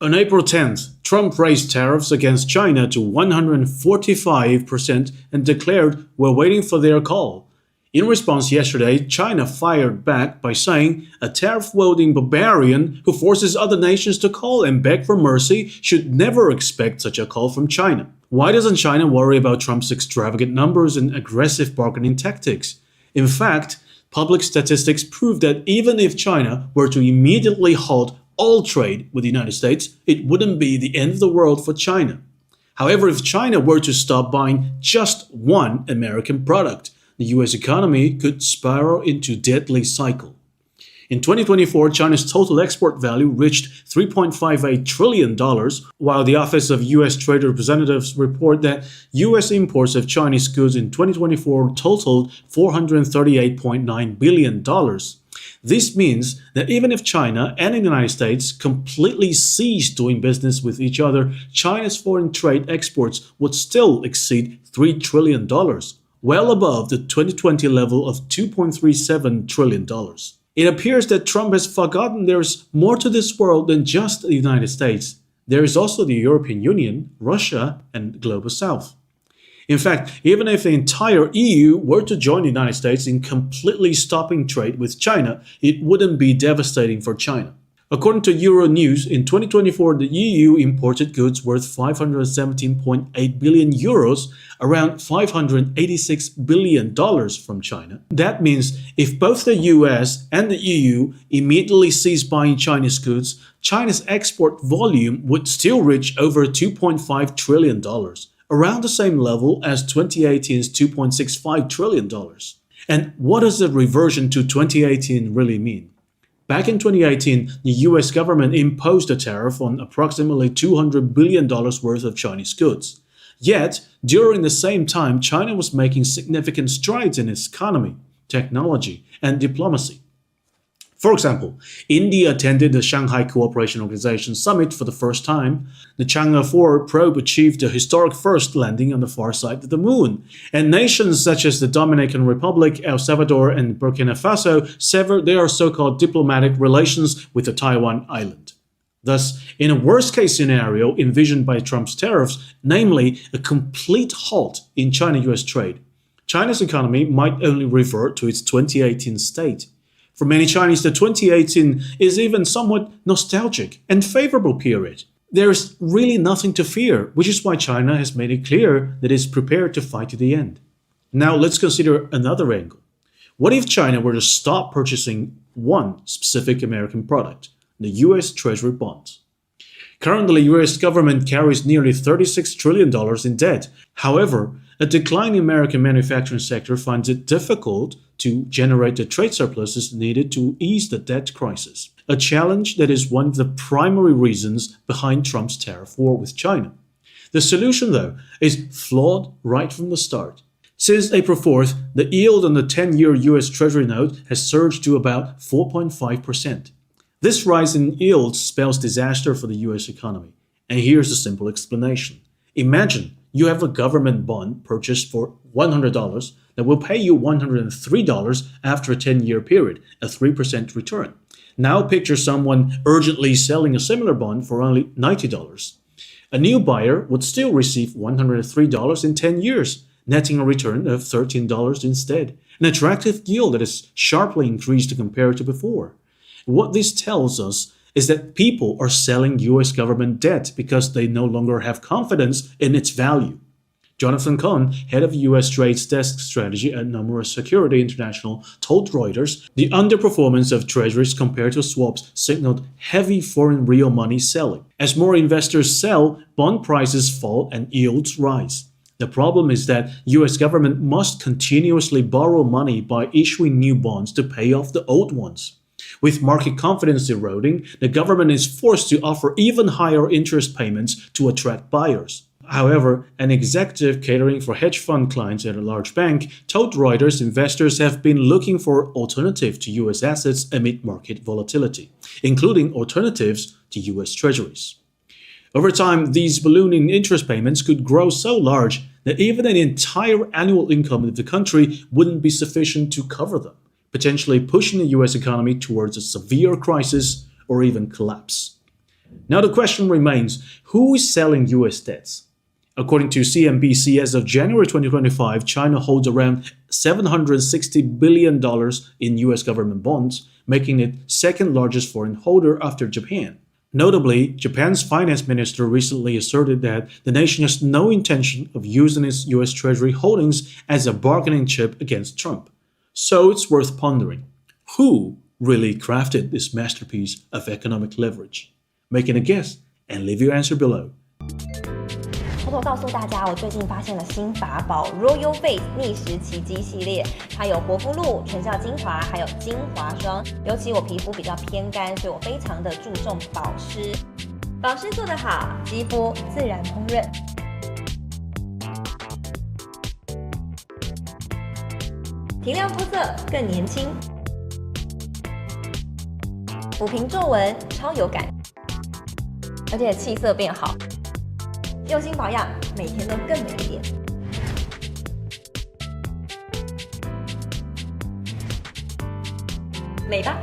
On April 10th, Trump raised tariffs against China to 145% and declared, "We're waiting for their call." In response yesterday, China fired back by saying a tariff-wielding barbarian who forces other nations to call and beg for mercy should never expect such a call from China. Why doesn't China worry about Trump's extravagant numbers and aggressive bargaining tactics? In fact, public statistics prove that even if China were to immediately halt all trade with the United States, it wouldn't be the end of the world for China. However, if China were to stop buying just one American product, the US economy could spiral into a deadly cycle. In 2024, China's total export value reached $3.58 trillion, while the Office of US Trade Representatives report that US imports of Chinese goods in 2024 totaled $438.9 billion. This means that even if China and the United States completely cease doing business with each other, China's foreign trade exports would still exceed $3 trillion, well above the 2020 level of $2.37 trillion. It appears that Trump has forgotten there's more to this world than just the United States. There is also the European Union, Russia, and the Global South. In fact, even if the entire EU were to join the United States in completely stopping trade with China, it wouldn't be devastating for China. According to Euronews, in 2024, the EU imported goods worth 517.8 billion euros, around $586 billion from China. That means if both the US and the EU immediately cease buying Chinese goods, China's export volume would still reach over $2.5 trillion, around the same level as 2018's $2.65 trillion. And what does the reversion to 2018 really mean? Back in 2018, the US government imposed a tariff on approximately $200 billion worth of Chinese goods. Yet, during the same time, China was making significant strides in its economy, technology, and diplomacy. For example, India attended the Shanghai Cooperation Organization Summit for the first time. The Chang'e 4 probe achieved a historic first landing on the far side of the moon. And nations such as the Dominican Republic, El Salvador, and Burkina Faso severed their so-called diplomatic relations with the Taiwan island. Thus, in a worst-case scenario envisioned by Trump's tariffs, namely a complete halt in China-US trade, China's economy might only revert to its 2018 state. For many Chinese, the 2018 is even somewhat nostalgic and favorable period. There is really nothing to fear, which is why China has made it clear that it is prepared to fight to the end. Now let's consider another angle. What if China were to stop purchasing one specific American product, the US Treasury bonds? Currently, the US government carries nearly $36 trillion in debt. However, a declining American manufacturing sector finds it difficult to generate the trade surpluses needed to ease the debt crisis, a challenge that is one of the primary reasons behind Trump's tariff war with China. The solution, though, is flawed right from the start. Since April 4th, the yield on the 10-year US Treasury note has surged to about 4.5%. This rise in yields spells disaster for the US economy. And here's a simple explanation. Imagine you have a government bond purchased for $100 that will pay you $103 after a 10-year period, a 3% return. Now picture someone urgently selling a similar bond for only $90. A new buyer would still receive $103 in 10 years, netting a return of $13 instead, an attractive yield that is sharply increased compared to before. What this tells us is that people are selling US government debt because they no longer have confidence in its value. Jonathan Cohn, head of US Trade's desk strategy at Nomura Security International, told Reuters the underperformance of treasuries compared to swaps signaled heavy foreign real money selling. As more investors sell, bond prices fall and yields rise. The problem is that US government must continuously borrow money by issuing new bonds to pay off the old ones. With market confidence eroding, the government is forced to offer even higher interest payments to attract buyers. However, an executive catering for hedge fund clients at a large bank told Reuters investors have been looking for alternatives to US assets amid market volatility, including alternatives to US treasuries. Over time, these ballooning interest payments could grow so large that even an entire annual income of the country wouldn't be sufficient to cover them, potentially pushing the US economy towards a severe crisis or even collapse. Now the question remains, who is selling US debts? According to CNBC, as of January 2025, China holds around $760 billion in US government bonds, making it second largest foreign holder after Japan. Notably, Japan's finance minister recently asserted that the nation has no intention of using its US Treasury holdings as a bargaining chip against Trump. So it's worth pondering, who really crafted this masterpiece of economic leverage? Make a guess and leave your answer below. 偷偷告诉大家，我最近发现了新法宝 Royal Face 逆时奇迹系列，它有活肤露、全效精华，还有精华霜。尤其我皮肤比较偏干，所以我非常的注重保湿。保湿做得好，肌肤自然烹饪。提亮肤色更年轻，抚平皱纹超有感，而且气色变好。用心保养，每天都更美一点。美吧。